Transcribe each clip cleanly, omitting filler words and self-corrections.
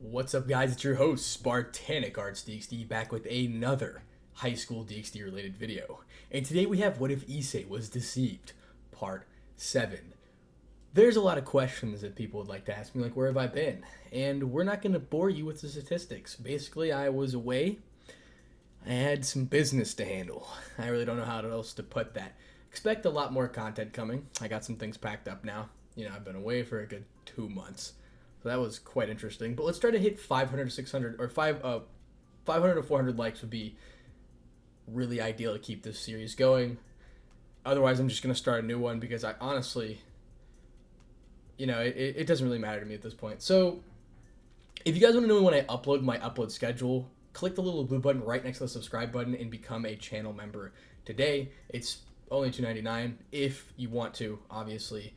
What's up, guys? It's your host, Spartanic Arts DxD, back with another high school DxD related video. And today we have What If Issei Was Deceived, Part 7. There's a lot of questions that people would like to ask me, like, where have I been? And we're not going to bore you with the statistics. Basically, I was away. I had some business to handle. I really don't know how else to put that. Expect a lot more content coming. I got some things packed up now. I've been away for a good 2 months. So that was quite interesting. But let's try to hit 500 to 600, or 500 to 400 likes would be really ideal to keep this series going. Otherwise, I'm just going to start a new one because I honestly, it doesn't really matter to me at this point. So if you guys want to know when I upload my upload schedule, click the little blue button right next to the subscribe button and become a channel member today. It's only $2.99 if you want to, obviously.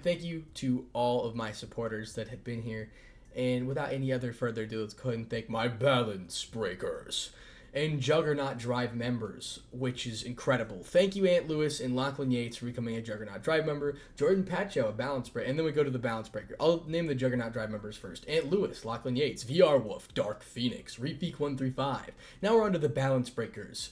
Thank you to all of my supporters that have been here. And without any other further ado, let's go ahead and thank my balance breakers and Juggernaut Drive members, which is incredible. Thank you, Aunt Lewis and Lachlan Yates, for becoming a Juggernaut Drive member. Jordan Pacho, a balance breaker. And then we go to the balance breaker. I'll name the Juggernaut Drive members first. Aunt Lewis, Lachlan Yates, VR Wolf, Dark Phoenix, Repeak135. Now we're on to the balance breakers.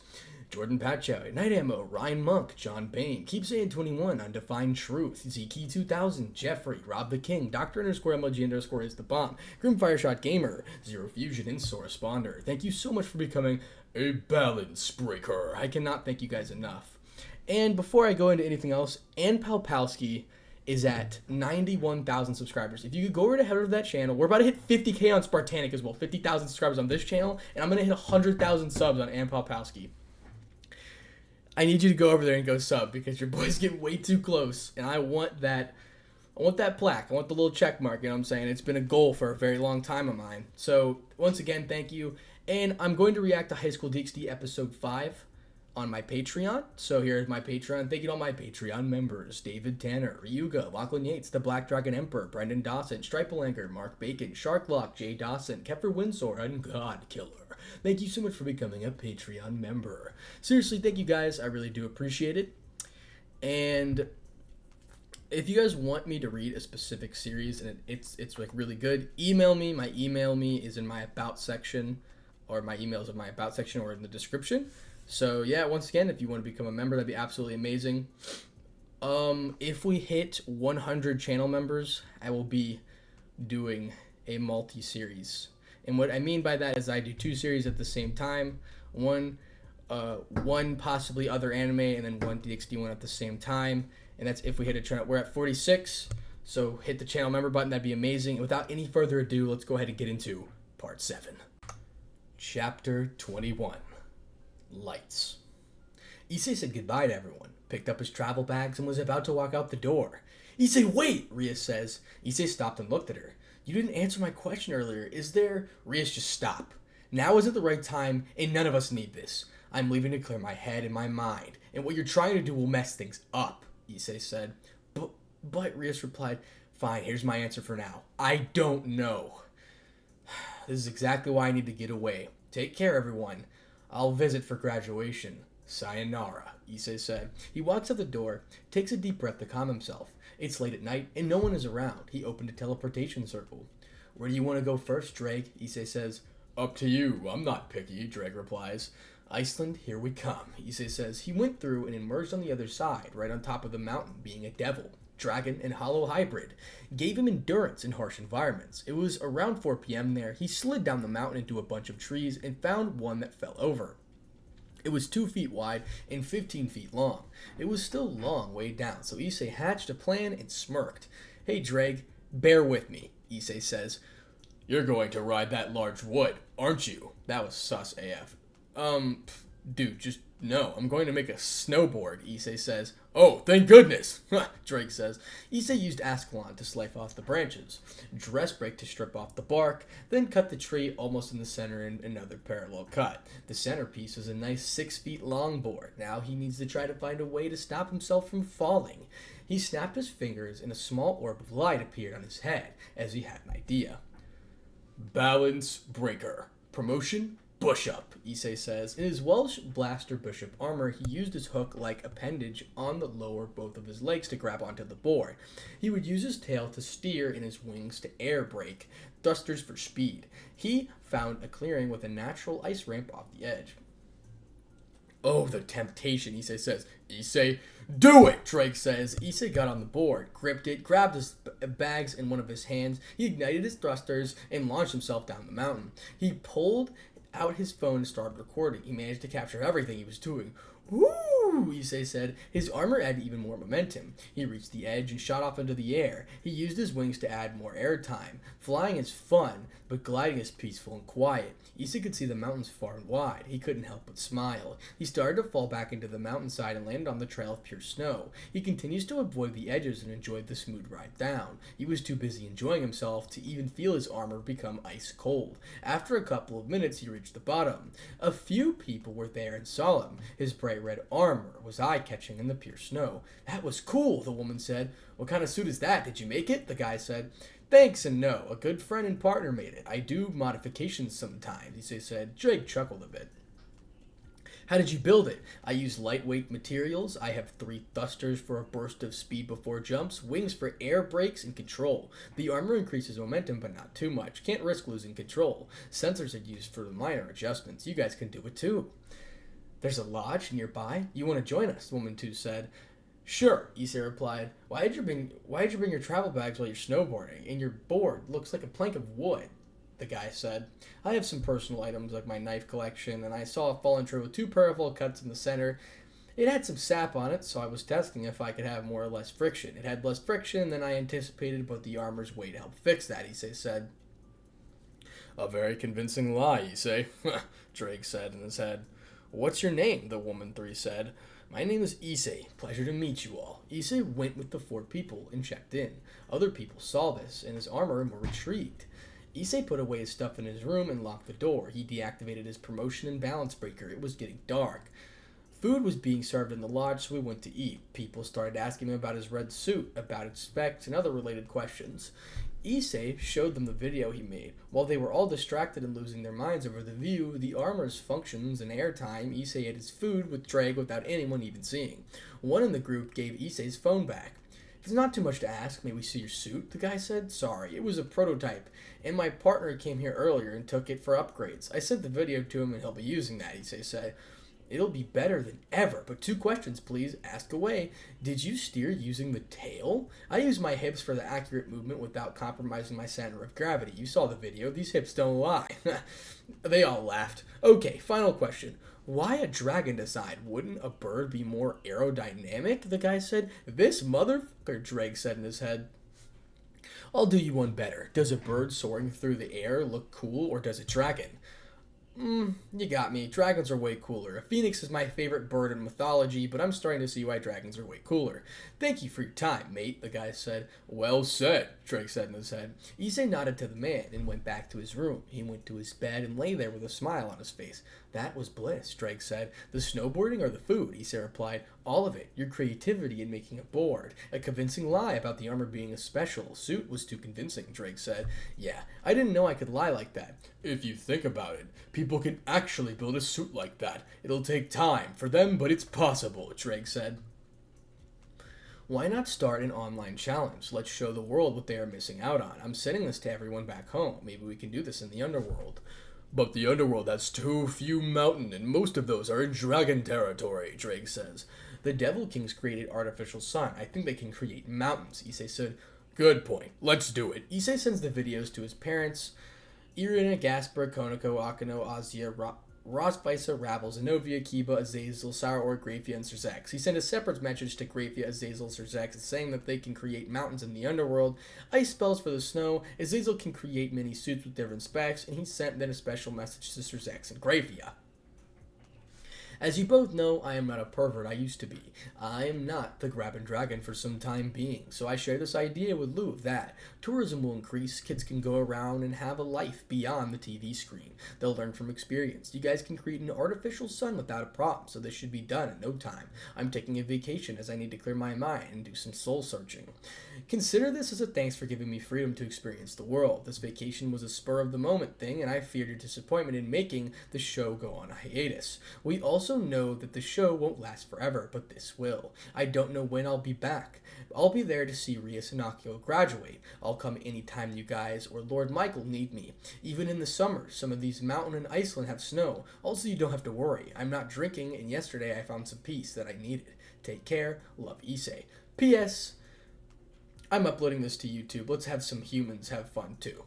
Jordan Pachow, Night Ammo, Ryan Monk, John Bain, Keep Saying 21, Undefined Truth, Zeke 2000, Jeffrey, Rob the King, Dr. MLG is the bomb, Grim Fireshot Gamer, Zero Fusion, and Sora Spawner. Thank you so much for becoming a balance breaker. I cannot thank you guys enough. And before I go into anything else, Ann Palpowski is at 91,000 subscribers. If you could go over to head over to that channel, we're about to hit 50K on Spartanic as well, 50,000 subscribers on this channel, and I'm going to hit 100,000 subs on Ann Palpowski. I need you to go over there and go sub because your boys get way too close, and I want that plaque. I want the little check mark, you know what I'm saying? It's been a goal for a very long time of mine. So, once again, thank you. And I'm going to react to HighSchool DxD episode 5 on my Patreon. So here's my Patreon. Thank you to all my Patreon members: David Tanner, Ryuga, Lachlan Yates, The Black Dragon Emperor, Brendan Dawson, Striple Anchor, Mark Bacon, Sharklock, Jay Dawson, Kepler Windsor, and God Killer. Thank you so much for becoming a Patreon member. Seriously, thank you guys. I really do appreciate it. And if you guys want me to read a specific series and it's like really good, email me. My email is in my about section, or my emails in my about section or in the description. So yeah, once again, if you want to become a member, that'd be absolutely amazing. If we hit 100 channel members, I will be doing a multi-series. And what I mean by that is I do 2 series at the same time. One possibly other anime, and then one DxD one at the same time. And that's if we hit a channel. We're at 46, so hit the channel member button. That'd be amazing. And without any further ado, let's go ahead and get into Part 7. Chapter 21. Lights. Issei said goodbye to everyone, picked up his travel bags, and was about to walk out the door. Issei, wait! Rias says. Issei stopped and looked at her. You didn't answer my question earlier. Is there... Rias, just stop. Now isn't the right time, and none of us need this. I'm leaving to clear my head and my mind, and what you're trying to do will mess things up, Issei said. But, Rias replied, fine, here's my answer for now. I don't know. This is exactly why I need to get away. Take care, everyone. I'll visit for graduation. Sayonara, Issei said. He walks out the door, takes a deep breath to calm himself. It's late at night, and no one is around. He opened a teleportation circle. Where do you want to go first, Drake? Issei says. Up to you. I'm not picky, Drake replies. Iceland, here we come, Issei says. He went through and emerged on the other side, right on top of the mountain, being a devil, dragon, and hollow hybrid. Gave him endurance in harsh environments. It was around 4 p.m. there. He slid down the mountain into a bunch of trees and found one that fell over. It was 2 feet wide and 15 feet long. It was still long way down, so Issei hatched a plan and smirked. Hey, Drake, bear with me, Issei says. You're going to ride that large wood, aren't you? That was sus AF. Dude, just no. I'm going to make a snowboard, Issei says. Oh, thank goodness, Drake says. Issei used Ascalon to slice off the branches, dress break to strip off the bark, then cut the tree almost in the center in another parallel cut. The centerpiece was a nice 6 feet long board. Now he needs to try to find a way to stop himself from falling. He snapped his fingers and a small orb of light appeared on his head as he had an idea. Balance breaker. Promotion, Bush-up, Issei says. In his Welsh blaster Bush-up armor, he used his hook-like appendage on the lower both of his legs to grab onto the board. He would use his tail to steer and his wings to air brake, thrusters for speed. He found a clearing with a natural ice ramp off the edge. Oh, the temptation, Issei says. Issei, do it, Drake says. Issei got on the board, gripped it, grabbed his bags in one of his hands. He ignited his thrusters and launched himself down the mountain. He pulled out his phone and started recording. He managed to capture everything he was doing. Woo, Issei said. His armor added even more momentum. He reached the edge and shot off into the air. He used his wings to add more air time. Flying is fun, but gliding is peaceful and quiet. Issei could see the mountains far and wide. He couldn't help but smile. He started to fall back into the mountainside and landed on the trail of pure snow. He continues to avoid the edges and enjoyed the smooth ride down. He was too busy enjoying himself to even feel his armor become ice cold. After a couple of minutes, he reached the bottom. A few people were there and saw him. His bright red armor was eye-catching in the pure snow. That was cool, the woman said. What kind of suit is that? Did you make it? The guy said. Thanks and no. A good friend and partner made it. I do modifications sometimes, Issei said. Drake chuckled a bit. How did you build it? I use lightweight materials. I have 3 thrusters for a burst of speed before jumps, wings for air brakes, and control. The armor increases momentum, but not too much. Can't risk losing control. Sensors are used for the minor adjustments. You guys can do it too. There's a lodge nearby. You want to join us? Woman 2 said. Sure, Issei replied. Why'd you bring your travel bags while you're snowboarding? And your board looks like a plank of wood, the guy said. I have some personal items like my knife collection, and I saw a fallen tree with 2 parallel cuts in the center. It had some sap on it, so I was testing if I could have more or less friction. It had less friction than I anticipated, but the armor's way to help fix that, Issei said. A very convincing lie, Issei, Drake said in his head. What's your name? The woman 3 said. My name is Issei. Pleasure to meet you all. Issei went with the 4 people and checked in. Other people saw this, and his armor and were intrigued. Issei put away his stuff in his room and locked the door. He deactivated his promotion and balance breaker. It was getting dark. Food was being served in the lodge, so we went to eat. People started asking him about his red suit, about its specs, and other related questions. Issei showed them the video he made. While they were all distracted and losing their minds over the view, the armor's functions, and airtime, Issei ate his food with drag without anyone even seeing. One in the group gave Issei's phone back. If it's not too much to ask, may we see your suit? The guy said. Sorry, it was a prototype, and my partner came here earlier and took it for upgrades. I sent the video to him and he'll be using that, Issei said. It'll be better than ever, but 2 questions, please. Ask away. Did you steer using the tail? I use my hips for the accurate movement without compromising my center of gravity. You saw the video. These hips don't lie. They all laughed. Okay, final question. Why a dragon design? Wouldn't a bird be more aerodynamic? The guy said. This motherfucker, Drake said in his head. I'll do you one better. Does a bird soaring through the air look cool, or does a dragon? You got me. Dragons are way cooler. A phoenix is my favorite bird in mythology, but I'm starting to see why dragons are way cooler. Thank you for your time, mate, the guy said. Well said, Drake said in his head. Issei nodded to the man and went back to his room. He went to his bed and lay there with a smile on his face. That was bliss, Drake said. The snowboarding or the food? Issei replied. All of it. Your creativity in making a board. A convincing lie about the armor being a special suit was too convincing, Drake said. Yeah, I didn't know I could lie like that. If you think about it, people can actually build a suit like that. It'll take time for them, but it's possible, Drake said. Why not start an online challenge? Let's show the world what they are missing out on. I'm sending this to everyone back home. Maybe we can do this in the underworld. But the underworld has too few mountains, and most of those are in dragon territory, Drake says. The Devil Kings created artificial sun. I think they can create mountains, Issei said. Good point. Let's do it. Issei sends the videos to his parents, Irina, Gaspar, Konako, Akano, Azia, Rosbisa, Rabel, Zenobia, Kiba, Azazel, Sauer, Grafia, and Serzex. He sent a separate message to Grafia, Azazel, Serzex, saying that they can create mountains in the underworld, ice spells for the snow, Azazel can create mini suits with different specs, and he sent then a special message to Serzex and Grafia. As you both know, I am not a pervert I used to be. I am not the grabbing dragon for some time being, so I share this idea with Lou that tourism will increase, kids can go around and have a life beyond the TV screen. They'll learn from experience. You guys can create an artificial sun without a problem, so this should be done in no time. I'm taking a vacation as I need to clear my mind and do some soul searching. Consider this as a thanks for giving me freedom to experience the world. This vacation was a spur-of-the-moment thing, and I feared your disappointment in making the show go on a hiatus. We also know that the show won't last forever, but this will. I don't know when I'll be back. I'll be there to see Rias and Akio graduate. I'll come anytime you guys or Lord Michael need me. Even in the summer, some of these mountains in Iceland have snow. Also, you don't have to worry. I'm not drinking, and yesterday I found some peace that I needed. Take care. Love, Issei. P.S. I'm uploading this to YouTube. Let's have some humans have fun too.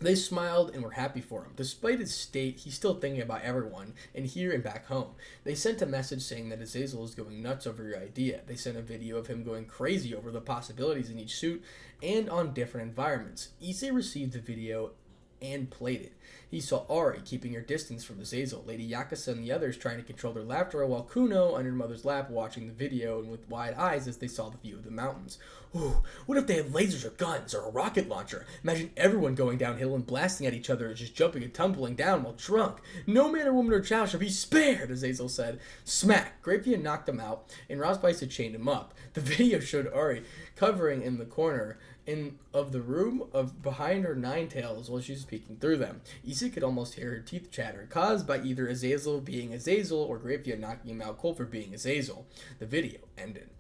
They smiled and were happy for him. Despite his state, he's still thinking about everyone, and here and back home. They sent a message saying that Azazel is going nuts over your idea. They sent a video of him going crazy over the possibilities in each suit and on different environments. Issei received the video and played it. He saw Ari keeping her distance from Azazel, Lady Yakuza and the others trying to control their laughter, while Kuno on her mother's lap watching the video and with wide eyes as they saw the view of the mountains. Ooh, what if they had lasers or guns or a rocket launcher? Imagine everyone going downhill and blasting at each other and just jumping and tumbling down while drunk. No man or woman or child shall be spared, Azazel said. Smack! Grapevia knocked him out, and Rosbice had chained him up. The video showed Ari covering in the corner of the room of behind her nine tails while she was peeking through them. Issei could almost hear her teeth chatter, caused by either Azazel being Azazel or Grapevia knocking him out cold for being Azazel. The video ended.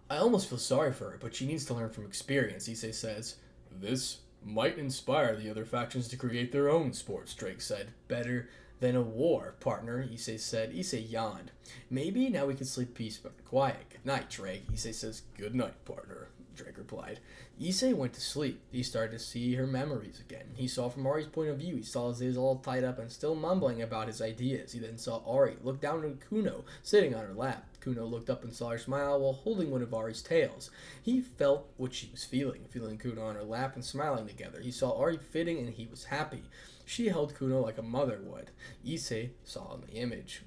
I almost feel sorry for her, but she needs to learn from experience, Issei says. This might inspire the other factions to create their own sports, Drake said. Better than a war, partner, Issei said. Issei yawned. Maybe now we can sleep peaceful and quiet. Good night, Drake. Issei says, good night, partner, Drake replied. Issei went to sleep. He started to see her memories again. He saw from Ari's point of view. He saw Azazel all tied up and still mumbling about his ideas. He then saw Ari look down at Kuno sitting on her lap. Kuno looked up and saw her smile while holding one of Ari's tails. He felt what she was feeling Kuno on her lap and smiling together. He saw Ari fitting and he was happy. She held Kuno like a mother would. Issei saw in the image.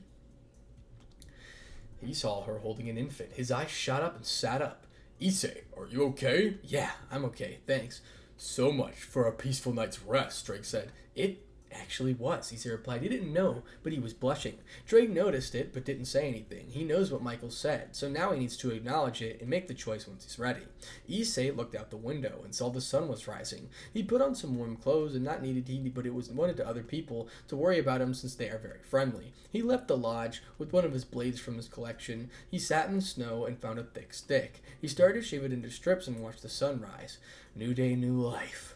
He saw her holding an infant. His eyes shot up and sat up. Issei, are you okay? Yeah, I'm okay, thanks. So much for a peaceful night's rest, Drake said. It actually was, Issei replied. He didn't know, but he was blushing. Drake noticed it, but didn't say anything. He knows what Michael said, so now he needs to acknowledge it and make the choice once he's ready. Issei looked out the window and saw the sun was rising. He put on some warm clothes and not needed he, but it was wanted to other people to worry about him since they are very friendly. He left the lodge with one of his blades from his collection. He sat in the snow and found a thick stick. He started to shave it into strips and watched the sun rise. New day, new life.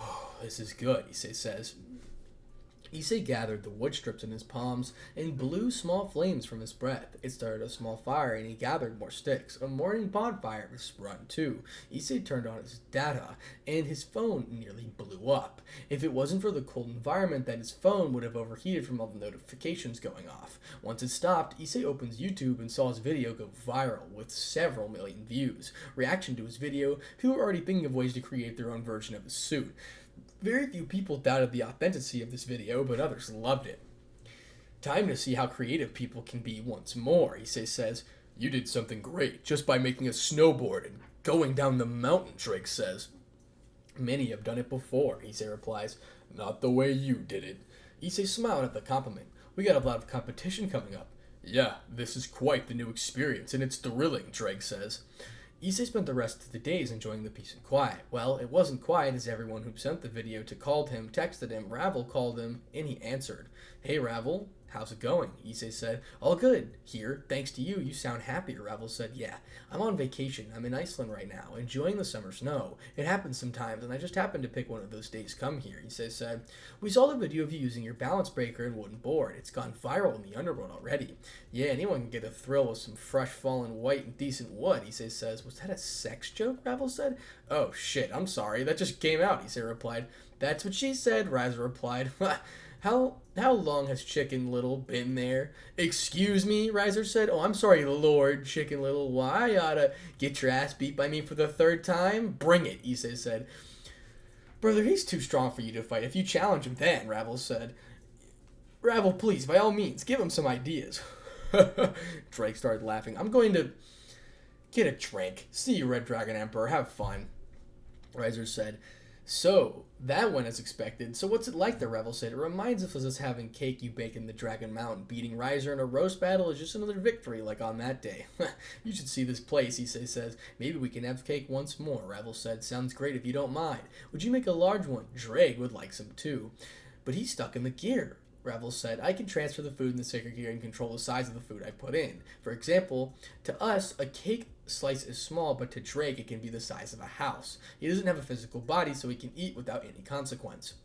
Oh, this is good, Issei says. Issei gathered the wood strips in his palms and blew small flames from his breath. It started a small fire and he gathered more sticks. A morning bonfire was sprung too. Issei turned on his data and his phone nearly blew up. If it wasn't for the cold environment, then his phone would have overheated from all the notifications going off. Once it stopped, Issei opens YouTube and saw his video go viral with several million views. Reaction to his video, people were already thinking of ways to create their own version of his suit. Very few people doubted the authenticity of this video, but others loved it. Time to see how creative people can be once more, Issei says. You did something great just by making a snowboard and going down the mountain, Drake says. Many have done it before, Issei replies. Not the way you did it. Issei smiled at the compliment. We got a lot of competition coming up. Yeah, this is quite the new experience, and it's thrilling, Drake says. Issei spent the rest of the days enjoying the peace and quiet. Well, it wasn't quiet as everyone who sent the video to called him, texted him. Ravel called him, and he answered. Hey, Ravel, how's it going? Issei said. All good. Here, thanks to you, you sound happier, Ravel said. Yeah, I'm on vacation. I'm in Iceland right now, enjoying the summer snow. It happens sometimes, and I just happened to pick one of those days come here, Issei said. We saw the video of you using your balance breaker and wooden board. It's gone viral in the underworld already. Yeah, anyone can get a thrill with some fresh fallen white and decent wood, Issei says. Was that a sex joke? Ravel said. Oh shit, I'm sorry. That just came out, Issei replied. That's what she said, Riza replied. How long has Chicken Little been there? Excuse me, Riser said. Oh, I'm sorry, Lord Chicken Little. Why? I oughta get your ass beat by me for the third time? Bring it, Issei said. Brother, he's too strong for you to fight. If you challenge him then, Ravel said. Ravel, please, by all means, give him some ideas. Drake started laughing. I'm going to get a drink. See you, Red Dragon Emperor. Have fun. Riser said. So, that went as expected. So what's it like there, Revel said. It reminds us of us having cake you bake in the Dragon Mountain. Beating Riser in a roast battle is just another victory, like on that day. You should see this place, Issei says. Maybe we can have cake once more, Revel said. Sounds great if you don't mind. Would you make a large one? Drake would like some too. But he's stuck in the gear. Revel said, I can transfer the food in the sacred gear and control the size of the food I put in. For example, to us, a cake slice is small, but to Drake, it can be the size of a house. He doesn't have a physical body, so he can eat without any consequence.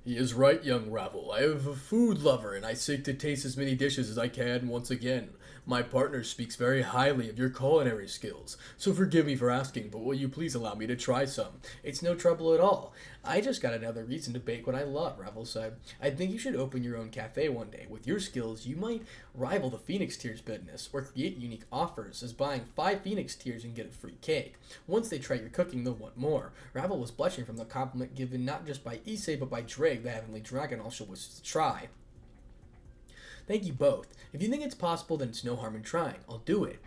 He is right, young Ravel. I have a food lover, and I seek to taste as many dishes as I can once again. My partner speaks very highly of your culinary skills, so forgive me for asking, but will you please allow me to try some? It's no trouble at all. I just got another reason to bake what I love, Ravel said. I think you should open your own cafe one day. With your skills, you might rival the Phoenix Tears business, or create unique offers, as buying 5 Phoenix Tears and get a free cake. Once they try your cooking, they'll want more. Ravel was blushing from the compliment given not just by Issei, but by Drake, the Heavenly Dragon, also wishes to try. Thank you both. If you think it's possible, then it's no harm in trying. I'll do it.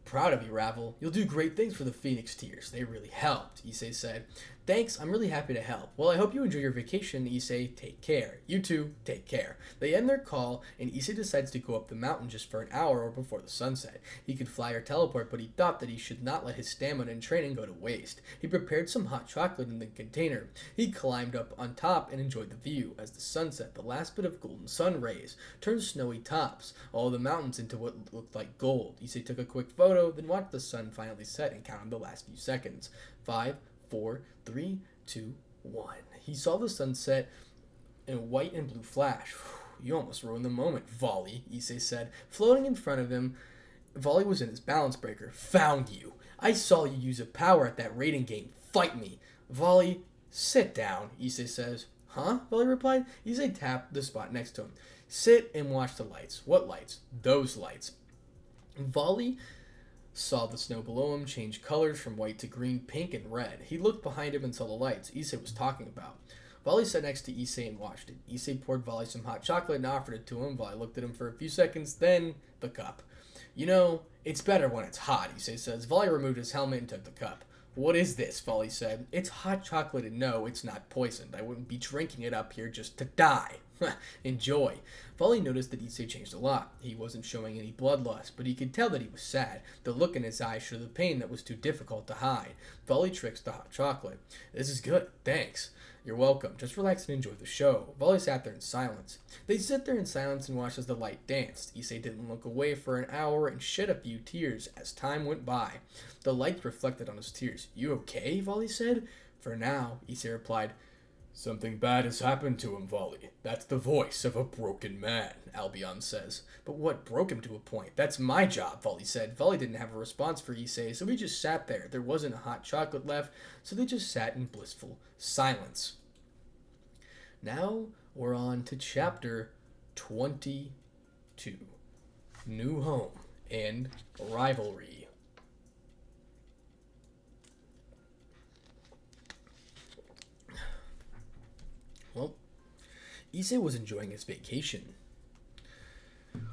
Proud of you, Ravel. You'll do great things for the Phoenix Tears. They really helped, Issei said. Thanks, I'm really happy to help. Well, I hope you enjoy your vacation, Issei. Take care. You too, take care. They end their call, and Issei decides to go up the mountain just for an hour or before the sunset. He could fly or teleport, but he thought that he should not let his stamina and training go to waste. He prepared some hot chocolate in the container. He climbed up on top and enjoyed the view. As the sun set, the last bit of golden sun rays turned snowy tops, all the mountains into what looked like gold. Issei took a quick photo, then watched the sun finally set and counted the last few seconds. 5, 4, 3, 2, 1. He saw the sunset in a white and blue flash. You almost ruined the moment, Volley, Issei said. Floating in front of him, Volley was in his balance breaker. Found you. I saw you use a power at that raiding game. Fight me. Volley, sit down, Issei says. Huh? Volley replied. Issei tapped the spot next to him. Sit and watch the lights. What lights? Those lights. Volley saw the snow below him change colors from white to green, pink, and red. He looked behind him and saw the lights Issei was talking about. Volley sat next to Issei and watched it. Issei poured Volley some hot chocolate and offered it to him. Volley looked at him for a few seconds, then the cup. You know, it's better when it's hot, Issei says. Volley removed his helmet and took the cup. What is this? Volley said. It's hot chocolate, and no, it's not poisoned. I wouldn't be drinking it up here just to die. Enjoy. Volley noticed that Issei changed a lot. He wasn't showing any bloodlust, but he could tell that he was sad. The look in his eyes showed the pain that was too difficult to hide. Volley tricks the hot chocolate. This is good. Thanks. You're welcome. Just relax and enjoy the show. Volley sat there in silence. They sat there in silence and watched as the light danced. Issei didn't look away for an hour and shed a few tears as time went by. The lights reflected on his tears. You okay? Volley said. For now, Issei replied. Something bad has happened to him, Volley. That's the voice of a broken man, Albion says. But what broke him to a point? That's my job, Volley said. Volley didn't have a response for Issei, so he just sat there. There wasn't a hot chocolate left, so they just sat in blissful silence. Now we're on to chapter 22. New Home and Rivalry. Well, Issei was enjoying his vacation.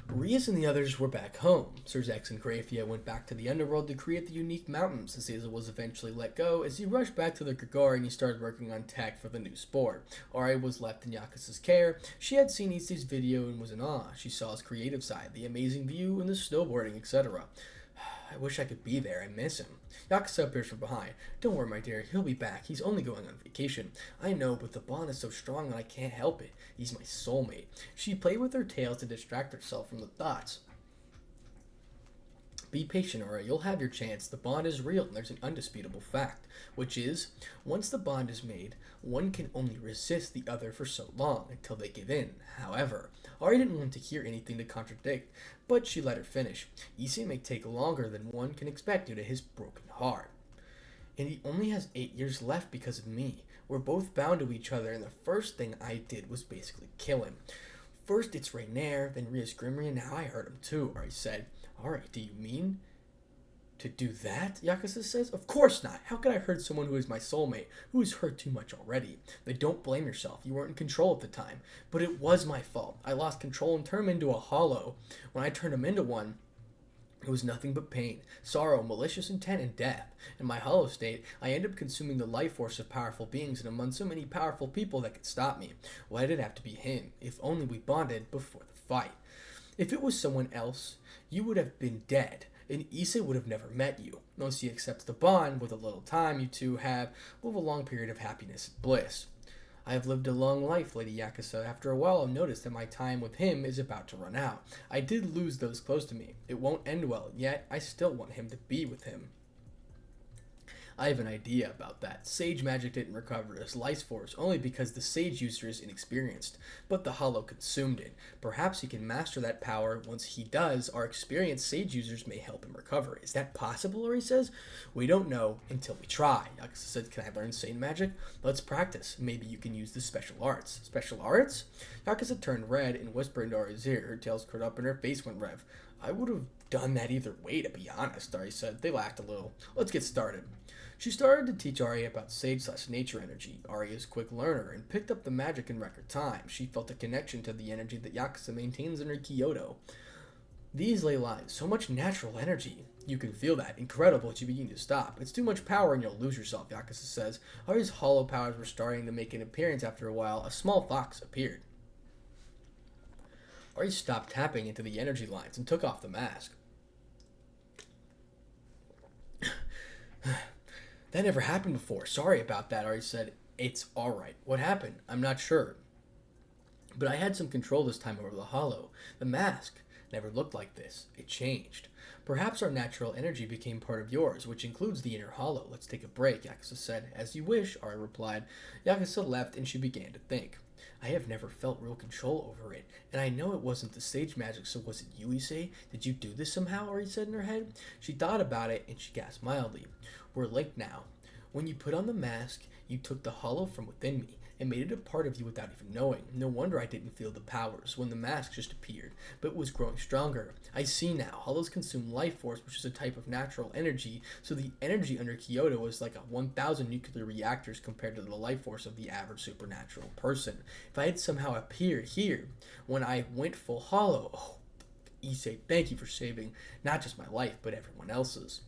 Rias and the others were back home. Sir Zex and Grafia went back to the underworld to create the unique mountains. Azazel was eventually let go as he rushed back to the Gregor and he started working on tech for the new sport. Ari was left in Yakuza's care. She had seen Issei's video and was in awe. She saw his creative side, the amazing view and the snowboarding, etc. I wish I could be there. I miss him. Yakuza appears from behind. Don't worry, my dear. He'll be back. He's only going on vacation. I know, but the bond is so strong that I can't help it. He's my soulmate. She played with her tails to distract herself from the thoughts. Be patient, Aura. You'll have your chance. The bond is real, and there's an undisputable fact, which is, once the bond is made, one can only resist the other for so long, until they give in. However, Ari didn't want to hear anything to contradict, but she let her finish. Issei may take longer than one can expect due to his broken heart. And he only has 8 years left because of me. We're both bound to each other, and the first thing I did was basically kill him. First it's Rainier, then Rias Grimry, and now I hurt him too, Ari said. Alright, do you mean to do that? Yakuza says. Of course not. How could I hurt someone who is my soulmate, who is hurt too much already? But don't blame yourself. You weren't in control at the time. But it was my fault. I lost control and turned him into a hollow. When I turned him into one, It was nothing but pain, sorrow, malicious intent, and death. In my hollow state, I ended up consuming the life force of powerful beings and among so many powerful people that could stop me. Why did it have to be him? If only we bonded before the fight. If it was someone else, you would have been dead, and Issei would have never met you. Unless he accepts the bond, with a little time you two have, with a long period of happiness and bliss. I have lived a long life, Lady Yakuza. After a while, I've noticed that my time with him is about to run out. I did lose those close to me. It won't end well, yet I still want him to be with him. I have an idea about that. Sage magic didn't recover his life force only because the sage user is inexperienced, but the hollow consumed it. Perhaps he can master that power. Once he does, our experienced sage users may help him recover. Is that possible, Ori says? We don't know until we try. Yakuza said, can I learn sane magic? Let's practice. Maybe you can use the special arts. Special arts? Yakuza turned red and whispered into Ori's ear. Her tails curled up and her face went red. I would have done that either way, to be honest, Ori said. They laughed a little. Let's get started. She started to teach Ari about sage/nature energy. Ari is a quick learner and picked up the magic in record time. She felt a connection to the energy that Yakuza maintains in her Kyoto. These lay lines, so much natural energy. You can feel that. Incredible that you begin to stop. It's too much power and you'll lose yourself, Yakuza says. Ari's hollow powers were starting to make an appearance after a while. A small fox appeared. Ari stopped tapping into the energy lines and took off the mask. That never happened before. Sorry about that, Ari said. It's alright. What happened? I'm not sure. But I had some control this time over the hollow. The mask never looked like this. It changed. Perhaps our natural energy became part of yours, which includes the inner hollow. Let's take a break, Yakuza said. As you wish, Ari replied. Yakuza left and she began to think. I have never felt real control over it, and I know it wasn't the sage magic, so was it you, Issei? Did you do this somehow, Ori said in her head. She thought about it, and she gasped mildly. We're linked now. When you put on the mask, you took the hollow from within me, and made it a part of you without even knowing. No wonder I didn't feel the powers when the mask just appeared, but it was growing stronger. I see now. Hollows consume life force, which is a type of natural energy, so the energy under Kyoto is like 1,000 nuclear reactors compared to the life force of the average supernatural person. If I had somehow appeared here when I went full hollow, oh, Issei, thank you for saving not just my life, but everyone else's.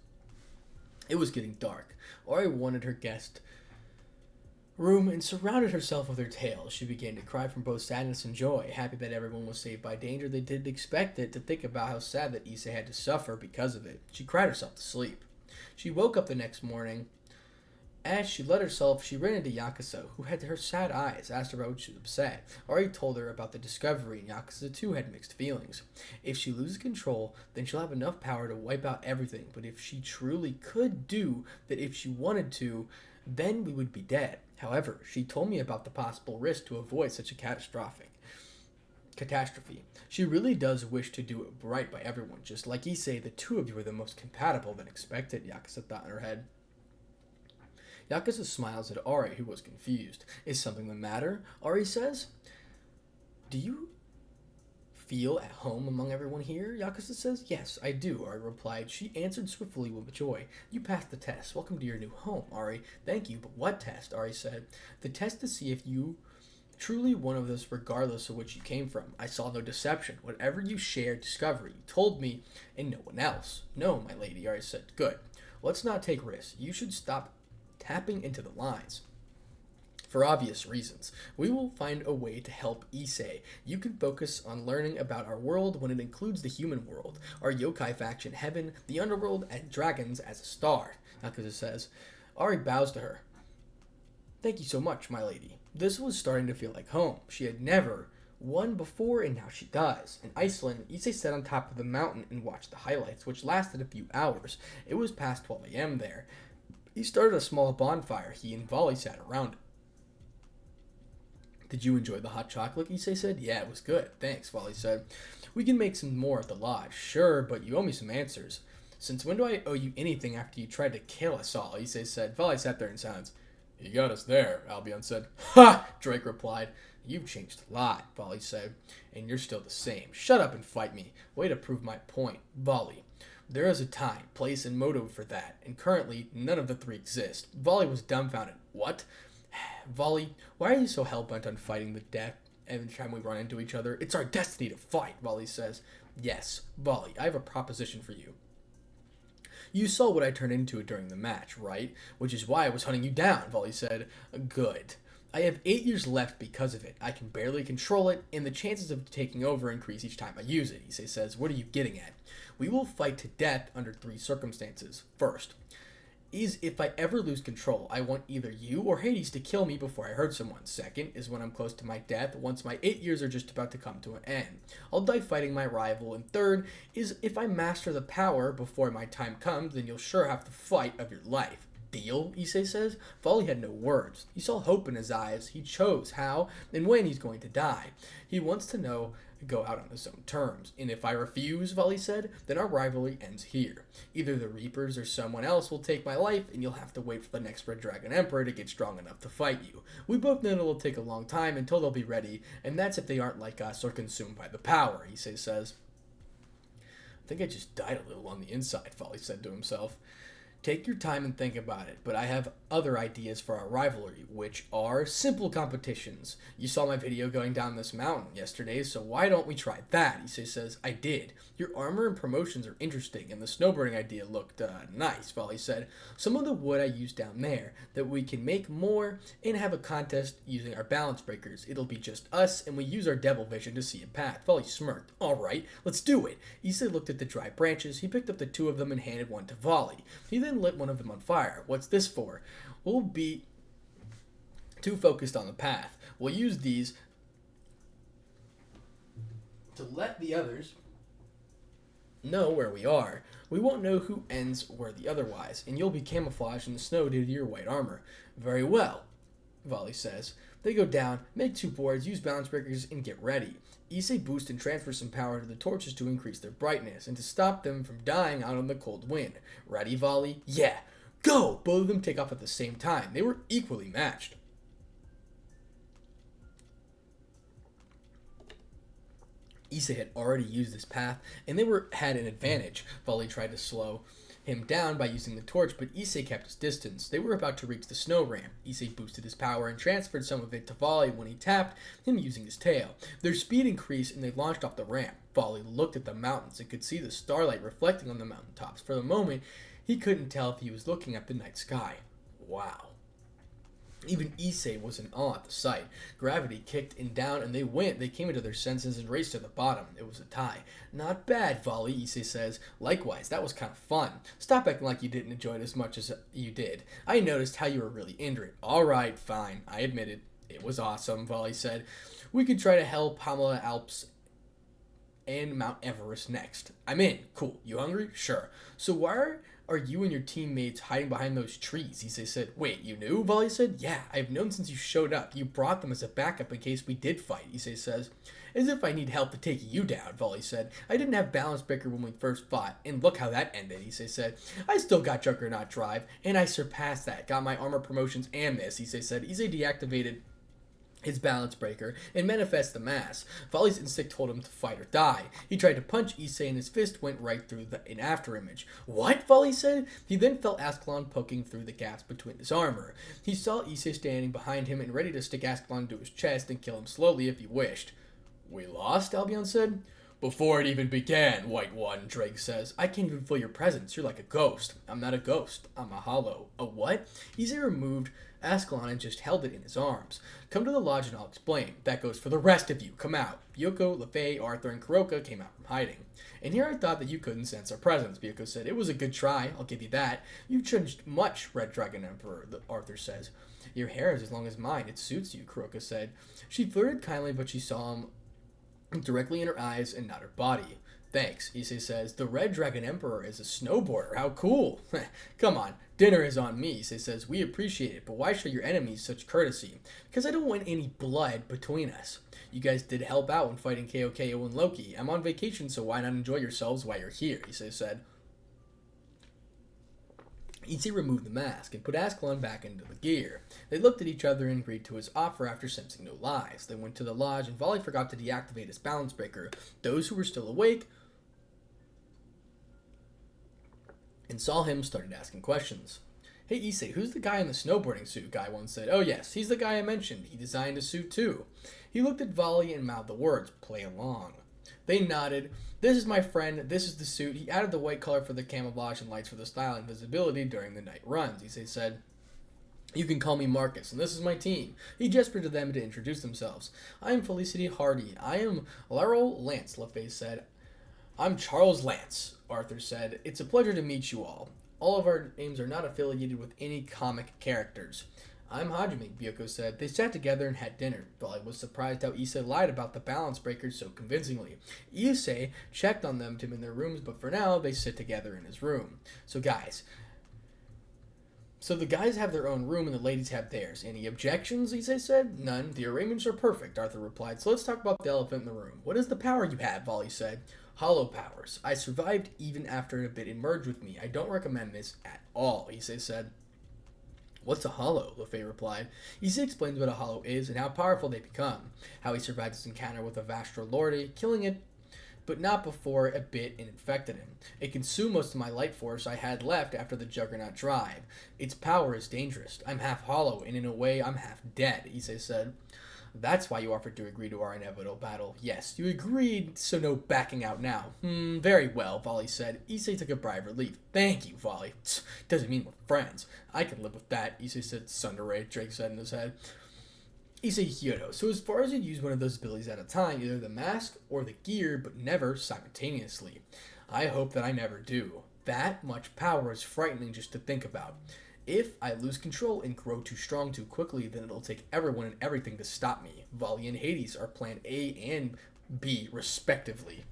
It was getting dark. Ori wanted her guest room and surrounded herself with her tail. She began to cry from both sadness and joy. Happy that everyone was saved by danger, they didn't expect it to think about how sad that Issei had to suffer because of it. She cried herself to sleep. She woke up the next morning. As she let herself, she ran into Yakuza, who had her sad eyes, asked her about what she was upset. Ari told her about the discovery, and Yakuza too had mixed feelings. If she loses control, then she'll have enough power to wipe out everything, but if she truly could do that if she wanted to, then we would be dead. However, she told me about the possible risk to avoid such a catastrophe. She really does wish to do it right by everyone. Just like Issei, the two of you are the most compatible than expected, Yakuza thought in her head. Yakuza smiles at Ari, who was confused. Is something the matter? Ari says. Do you feel at home among everyone here? Yakuza says. Yes, I do, Ari replied. She answered swiftly with joy. You passed the test. Welcome to your new home, Ari. Thank you, but what test? Ari said. The test to see if you truly one of us regardless of which you came from. I saw no deception. Whatever you shared, discovery, you told me, and no one else. No, my lady, Ari said. Good. Let's not take risks. You should stop tapping into the lines. For obvious reasons. We will find a way to help Issei. You can focus on learning about our world when it includes the human world, our yokai faction, heaven, the underworld, and dragons as a star, Yakuza says. Ari bows to her. Thank you so much, my lady. This was starting to feel like home. She had never won before, and now she does. In Iceland, Issei sat on top of the mountain and watched the highlights, which lasted a few hours. It was past 12 a.m. there. He started a small bonfire. He and Volley sat around it. Did you enjoy the hot chocolate? Issei said. Yeah, it was good. Thanks, Volley said. We can make some more at the lodge. Sure, but you owe me some answers. Since when do I owe you anything after you tried to kill us all? Issei said. Volley sat there in silence. You got us there, Albion said. Ha! Drake replied. You've changed a lot, Volley said. And you're still the same. Shut up and fight me. Way to prove my point. Volley. There is a time, place, and motive for that, and currently, none of the three exist. Volley was dumbfounded. What? Volley, why are you so hell-bent on fighting the death every time we run into each other? It's our destiny to fight, Volley says. Yes, Volley, I have a proposition for you. You saw what I turned into during the match, right? Which is why I was hunting you down, Volley said. Good. I have 8 years left because of it. I can barely control it, and the chances of taking over increase each time I use it. Issei says, what are you getting at? We will fight to death under 3 circumstances. First, is if I ever lose control, I want either you or Hades to kill me before I hurt someone. Second is when I'm close to my death, once my 8 years are just about to come to an end. I'll die fighting my rival. And third is if I master the power before my time comes, then you'll sure have the fight of your life. Deal, Issei says. Volley had no words. He saw hope in his eyes. He chose how and when he's going to die. He wants to go out on his own terms. And if I refuse, Volley said, then our rivalry ends here. Either the Reapers or someone else will take my life, and you'll have to wait for the next Red Dragon Emperor to get strong enough to fight you. We both know it'll take a long time until they'll be ready, and that's if they aren't like us or consumed by the power, Issei says. I think I just died a little on the inside, Volley said to himself. Take your time and think about it, but I have other ideas for our rivalry, which are simple competitions. You saw my video going down this mountain yesterday, so why don't we try that? Issei says, I did. Your armor and promotions are interesting, and the snowboarding idea looked nice, Volley said. Some of the wood I used down there, that we can make more and have a contest using our balance breakers. It'll be just us, and we use our devil vision to see a path. Volley smirked. All right, let's do it. Issei looked at the dry branches. He picked up the 2 of them and handed one to Volley. He then lit one of them on fire. What's this for? We'll be too focused on the path. We'll use these to let the others know where we are. We won't know who ends where the otherwise, and you'll be camouflaged in the snow due to your white armor. Very well, Volley says. They go down, make 2 boards, use balance breakers, and get ready. Issei boosts and transfers some power to the torches to increase their brightness and to stop them from dying out on the cold wind. Ready, Volley? Yeah. Go! Both of them take off at the same time. They were equally matched. Issei had already used this path, and they had an advantage. Volley tried to slow him down by using the torch, but Issei kept his distance. They were about to reach the snow ramp. Issei boosted his power and transferred some of it to Volley when he tapped him using his tail. Their speed increased and they launched off the ramp. Volley looked at the mountains and could see the starlight reflecting on the mountaintops. For the moment, he couldn't tell if he was looking at the night sky. Wow. Even Issei was in awe at the sight. Gravity kicked in down and they went. They came into their senses and raced to the bottom. It was a tie. Not bad, Volley, Issei says. Likewise, that was kind of fun. Stop acting like you didn't enjoy it as much as you did. I noticed how you were really into it. All right, fine. I admitted. It was awesome, Volley said. We could try to help Pamela Alps and Mount Everest next. I'm in. Cool. You hungry? Sure. So why are you and your teammates hiding behind those trees? Issei said. Wait, you knew? Volley said. Yeah, I've known since you showed up. You brought them as a backup in case we did fight, Issei says. As if I need help to take you down, Volley said. I didn't have balance breaker when we first fought, and look how that ended, Issei said. I still got Juggernaut Drive, and I surpassed that. Got my armor promotions and this, Issei said. Issei deactivated his balance breaker and manifest the mass. Volley's instinct told him to fight or die. He tried to punch Issei and his fist went right through an after image. What? Volley said. He then felt Ascalon poking through the gaps between his armor. He saw Issei standing behind him and ready to stick Ascalon to his chest and kill him slowly if he wished. We lost? Albion said. Before it even began, White One, Drake says. I can't even feel your presence. You're like a ghost. I'm not a ghost. I'm a hollow. A what? Issei removed Ascalon and just held it in his arms. Come to the lodge and I'll explain. That goes for the rest of you. Come out. Yoko, LeFay, Arthur, and Kuroka came out from hiding. And here I thought that you couldn't sense our presence, Byuko said. It was a good try, I'll give you that. You've changed much, Red Dragon Emperor, Arthur says. Your hair is as long as mine. It suits you, Kuroka said. She flirted kindly, but she saw him directly in her eyes and not her body. Thanks, Issei says. The Red Dragon Emperor is a snowboarder. How cool. Come on. Dinner is on me, Issei says. We appreciate it, but why show your enemies such courtesy? Because I don't want any blood between us. You guys did help out when fighting KOKO and Loki. I'm on vacation, so why not enjoy yourselves while you're here, Issei said. Issei removed the mask and put Ascalon back into the gear. They looked at each other and agreed to his offer after sensing no lies. They went to the lodge and Volley forgot to deactivate his balance breaker. Those who were still awake and saw him started asking questions. Hey Issei, who's the guy in the snowboarding suit? Guy one said. Oh yes, he's the guy I mentioned. He designed a suit too. He looked at Volley and mouthed the words, play along. They nodded. This is my friend. This is the suit. He added the white color for the camouflage and lights for the style and visibility during the night runs. Issei said, "You can call me Marcus, and this is my team." He gestured to them to introduce themselves. "I am Felicity Hardy. I am Laurel Lance," LaFace said. "I'm Charles Lance," Arthur said. "It's a pleasure to meet you all. All of our names are not affiliated with any comic characters." "I'm Hajime," Byoko said. They sat together and had dinner. Vali was surprised how Issei lied about the balance breakers so convincingly. Issei checked on them in their rooms, but for now, they sit together in his room. So the guys have their own room and the ladies have theirs. Any objections, Issei said. "None. The arrangements are perfect," Arthur replied. "So let's talk about the elephant in the room." "What is the power you have?" Vali said. "Hollow powers. I survived even after a bit it merged with me. I don't recommend this at all," Issei said. "What's a hollow?" LaFay replied. Issei explains what a hollow is and how powerful they become. How he survived his encounter with a Vastra Lordi, killing it, but not before a bit and infected him. "It consumed most of my light force I had left after the Juggernaut drive. Its power is dangerous. I'm half hollow, and in a way I'm half dead," Issei said. "That's why you offered to agree to our inevitable battle." "Yes, you agreed, so no backing out now." Very well," Vali said. Issei took a sigh of relief. "Thank you, Vali. Doesn't mean we're friends." "I can live with that," Issei said. "Tsundere," Drake said in his head. Issei Hyoto. "So as far as you'd use one of those abilities at a time, either the mask or the gear, but never simultaneously." "I hope that I never do. That much power is frightening just to think about. If I lose control and grow too strong too quickly, then it'll take everyone and everything to stop me. Vali and Hades are plan A and B, respectively."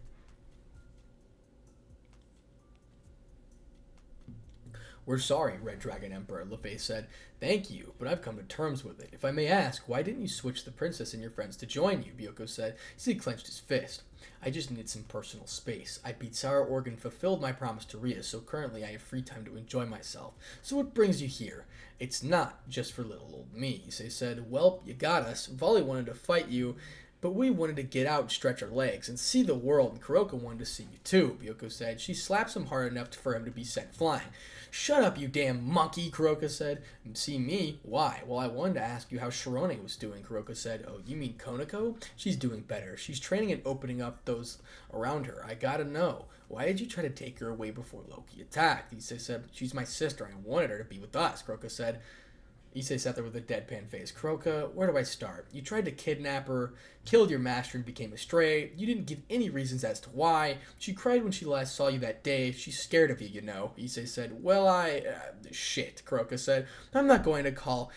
"We're sorry, Red Dragon Emperor," LaFay said. "Thank you, but I've come to terms with it. If I may ask, why didn't you switch the princess and your friends to join you?" Byoko said. He clenched his fist. "I just needed some personal space. I beat Sour Organ, fulfilled my promise to Rias, so currently I have free time to enjoy myself. So what brings you here?" "It's not just for little old me," Issei said. "Well, you got us. Vali wanted to fight you, but we wanted to get out and stretch our legs and see the world, and Kuroka wanted to see you too," Byoko said. She slaps him hard enough for him to be sent flying. "Shut up, you damn monkey," Kuroka said. "See me? Why?" "Well, I wanted to ask you how Shirone was doing," Kuroka said. "Oh, you mean Konako? She's doing better. She's training and opening up those around her. I gotta know. Why did you try to take her away before Loki attacked?" Issei said. "She's my sister and I wanted her to be with us," Kuroka said. Issei sat there with a deadpan face. "Kuroka, where do I start? You tried to kidnap her, killed your master, and became a stray. You didn't give any reasons as to why. She cried when she last saw you that day. She's scared of you, you know," Issei said. "Well, shit," Kuroka said. "I'm not going to call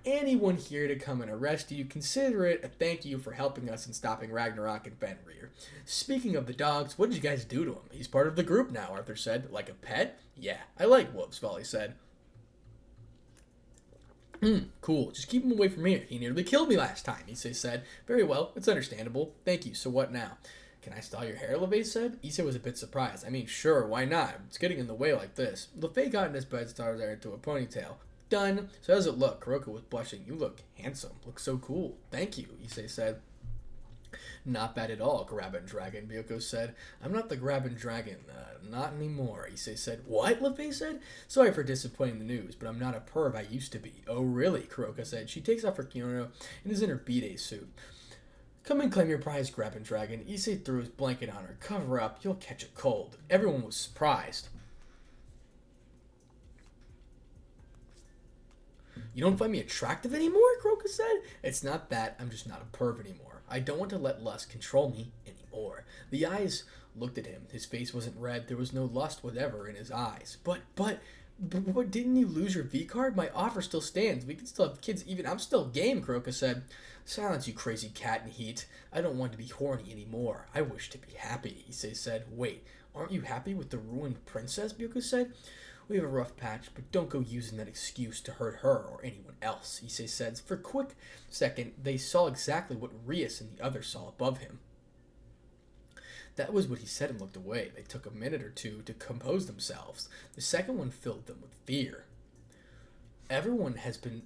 anyone here to come and arrest you. Consider it a thank you for helping us in stopping Ragnarok and Fenrir. Speaking of the dogs, what did you guys do to him?" "He's part of the group now," Arthur said. "Like a pet?" "Yeah, I like wolves," Vali said. Cool. Just keep him away from here. He nearly killed me last time," Issei said. "Very well. It's understandable. Thank you. So what now?" "Can I style your hair?" LaFay said. Issei was a bit surprised. "I mean, sure. Why not? It's getting in the way like this." LaFay got in his bed and started there into a ponytail. "Done. So how does it look?" Kuroka was blushing. "You look handsome. Look so cool." "Thank you," Issei said. "Not bad at all, Grabbin' Dragon," Byoko said. "I'm not the Grabbin' Dragon. Not anymore," Issei said. "What?" LaFay said. "Sorry for disappointing the news, but I'm not a perv I used to be." "Oh, really?" Kuroka said. She takes off her kimono and is in her B-Day suit. "Come and claim your prize, Grabbin' Dragon." Issei threw his blanket on her. "Cover up. You'll catch a cold." Everyone was surprised. "You don't find me attractive anymore?" Kuroka said. "It's not that. I'm just not a perv anymore. I don't want to let lust control me anymore." The eyes looked at him. His face wasn't red. There was no lust whatever in his eyes. But didn't you lose your V-card? My offer still stands. We can still have kids even. I'm still game," Kuroka said. "Silence, you crazy cat in heat. I don't want to be horny anymore. I wish to be happy," Issei said. "Wait, aren't you happy with the ruined princess?" Byoko said. "We have a rough patch, but don't go using that excuse to hurt her or anyone else," Issei said. For a quick second, they saw exactly what Rias and the others saw above him. That was what he said and looked away. They took a minute or two to compose themselves. The second one filled them with fear. "Everyone has been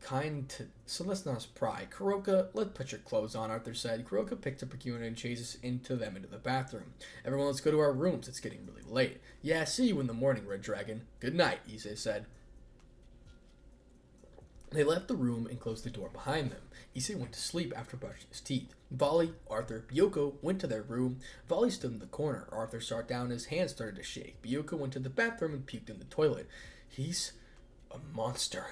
kind to, so let's not pry. Kuroka, let's put your clothes on," Arthur said. Kuroka picked up a kimono and chases into the bathroom. "Everyone, let's go to our rooms. It's getting really late." "Yeah, see you in the morning, Red Dragon." "Good night," Issei said. They left the room and closed the door behind them. Issei went to sleep after brushing his teeth. Volley, Arthur, Byoko went to their room. Volley stood in the corner. Arthur sat down and his hands started to shake. Byoko went to the bathroom and puked in the toilet. He's a monster.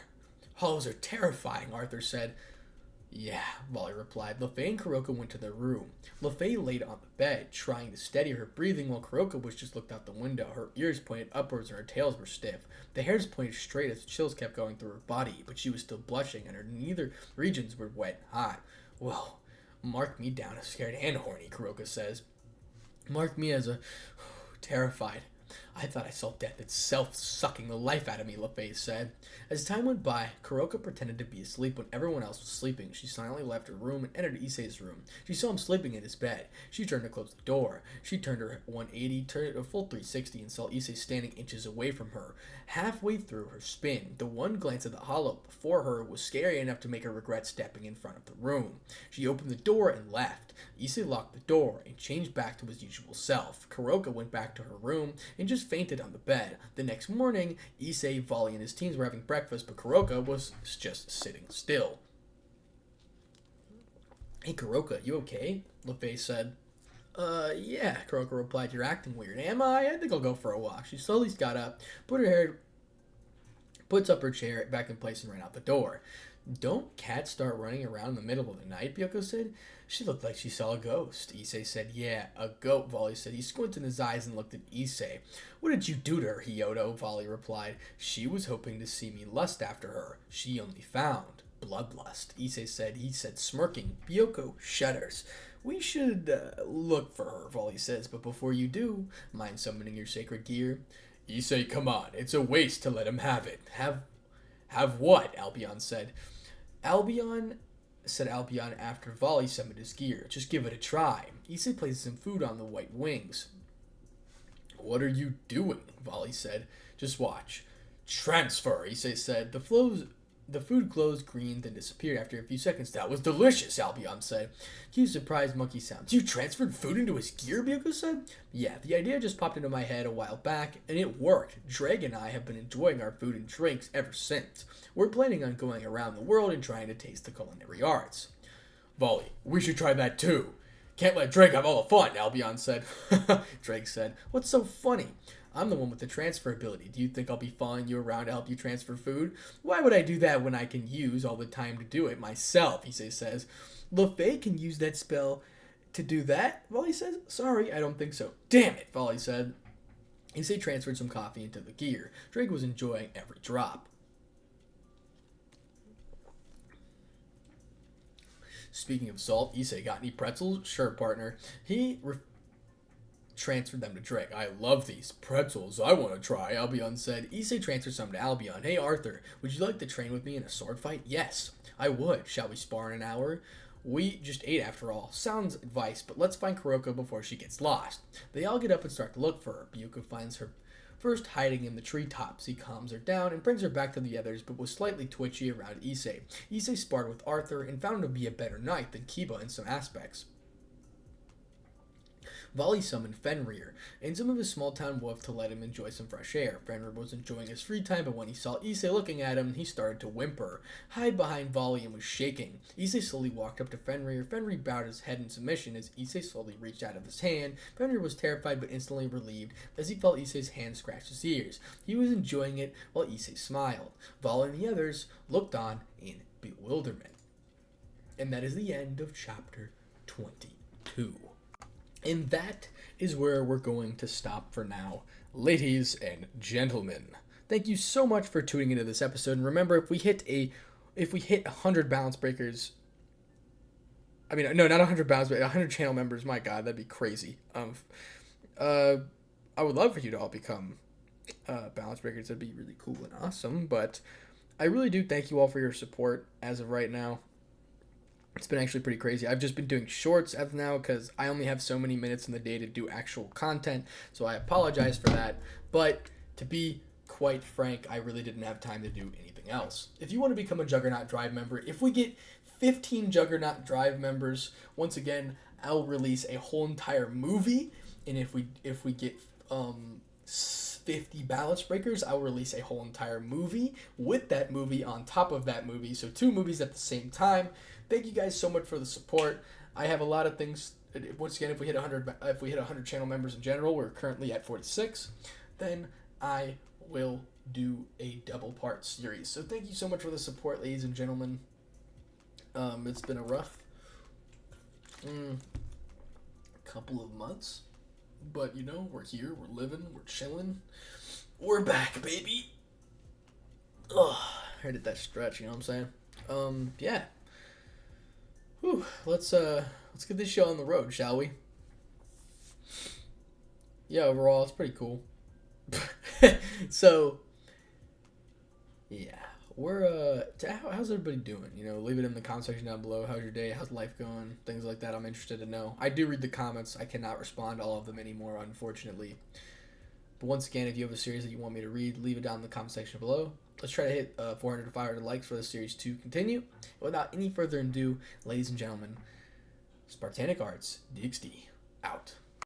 Hollows are terrifying, Arthur said. Yeah, Volley replied. Lefay and Kuroka went to their room. Lefay laid on the bed, trying to steady her breathing while Kuroka was just looked out the window. Her ears pointed upwards and her tails were stiff. The hairs pointed straight as chills kept going through her body, but she was still blushing and her neither regions were wet and hot. Well, mark me down as scared and horny, Kuroka says. Mark me as a terrified. I thought I saw death itself sucking the life out of me, Lefay said. As time went by, Kuroka pretended to be asleep when everyone else was sleeping. She silently left her room and entered Issei's room. She saw him sleeping in his bed. She turned to close the door. She turned her 180, turned a full 360, and saw Issei standing inches away from her. Halfway through her spin, the one glance at the hollow before her was scary enough to make her regret stepping in front of the room. She opened the door and left. Issei locked the door and changed back to his usual self. Kuroka went back to her room and just fainted on the bed. The next morning, Issei, Volley, and his teams were having breakfast, but Kuroka was just sitting still. Hey, Kuroka, you okay? Lefay said. Yeah, Kuroka replied. You're acting weird. Am I? I think I'll go for a walk. She slowly got up, puts up her chair back in place and ran out the door. Don't cats start running around in the middle of the night, Byoko said. She looked like she saw a ghost. Issei said, yeah, a goat, Volley said. He squinted his eyes and looked at Issei. What did you do to her, Hyodo? Volley replied. She was hoping to see me lust after her. She only found bloodlust, Issei said. He said, smirking. Byoko shudders. We should look for her, Volley says, but before you do, mind summoning your sacred gear? Issei, come on. It's a waste to let him have it. Have what? Albion said. Albion after Volley summoned his gear. Just give it a try. Issei places some food on the white wings. What are you doing? Volley said. Just watch. Transfer, Issei said. The food glows green, then disappeared after a few seconds. That was delicious, Albion said. Cue surprised monkey sounds. You transferred food into his gear, Byoko said? Yeah, the idea just popped into my head a while back, and it worked. Dreg and I have been enjoying our food and drinks ever since. We're planning on going around the world and trying to taste the culinary arts. Volley, we should try that too. Can't let Dreg have all the fun, Albion said. Dreg said, what's so funny? I'm the one with the transfer ability. Do you think I'll be following you around to help you transfer food? Why would I do that when I can use all the time to do it myself, Issei says. Lefay can use that spell to do that, Volley says. Sorry, I don't think so. Damn it, Volley said. Issei transferred some coffee into the gear. Drake was enjoying every drop. Speaking of salt, Issei got any pretzels? Sure, partner. He transferred them to Drake. I love these pretzels. I want to try, Albion said. Issei transferred some to Albion. Hey, Arthur, would you like to train with me in a sword fight? Yes, I would. Shall we spar in an hour? We just ate after all. Sounds advice, but let's find Kuroka before she gets lost. They all get up and start to look for her. Byoko finds her first hiding in the treetops. He calms her down and brings her back to the others, but was slightly twitchy around Issei. Issei sparred with Arthur and found him to be a better knight than Kiba in some aspects. Volley summoned Fenrir and some of his small-town wolf to let him enjoy some fresh air. Fenrir was enjoying his free time, but when he saw Issei looking at him, he started to whimper, hide behind Volley, and was shaking. Issei slowly walked up to Fenrir. Fenrir bowed his head in submission as Issei slowly reached out of his hand. Fenrir was terrified but instantly relieved as he felt Issei's hand scratch his ears. He was enjoying it while Issei smiled. Volley and the others looked on in bewilderment. And that is the end of chapter 22. And that is where we're going to stop for now, ladies and gentlemen. Thank you so much for tuning into this episode. And remember, if we hit 100 balance breakers, I mean, no, not 100 balance, but 100 channel members. My God, that'd be crazy. I would love for you to all become balance breakers. That'd be really cool and awesome. But I really do thank you all for your support as of right now. It's been actually pretty crazy. I've just been doing shorts as of now because I only have so many minutes in the day to do actual content, so I apologize for that. But to be quite frank, I really didn't have time to do anything else. If you want to become a Juggernaut Drive member, if we get 15 Juggernaut Drive members, once again, I'll release a whole entire movie. And if we get 50 balance breakers, I will release a whole entire movie with that movie on top of that movie. So 2 movies at the same time. Thank you guys so much for the support. I have a lot of things. Once again, if we hit 100 channel members in general, we're currently at 46, then I will do a double part series. So thank you so much for the support, ladies and gentlemen. It's been a rough couple of months, but you know, we're here, we're living, we're chilling, we're back, baby. Ugh, I did that stretch, you know what I'm saying? Yeah. Whew, let's get this show on the road, shall we? Yeah, overall, it's pretty cool. So, yeah, how's everybody doing? You know, leave it in the comment section down below. How's your day? How's life going? Things like that. I'm interested to know. I do read the comments. I cannot respond to all of them anymore, unfortunately. But once again, if you have a series that you want me to read, leave it down in the comment section below. Let's try to hit 400 to 500 likes for the series to continue. Without any further ado, ladies and gentlemen, Spartanic Arts, DXD, out.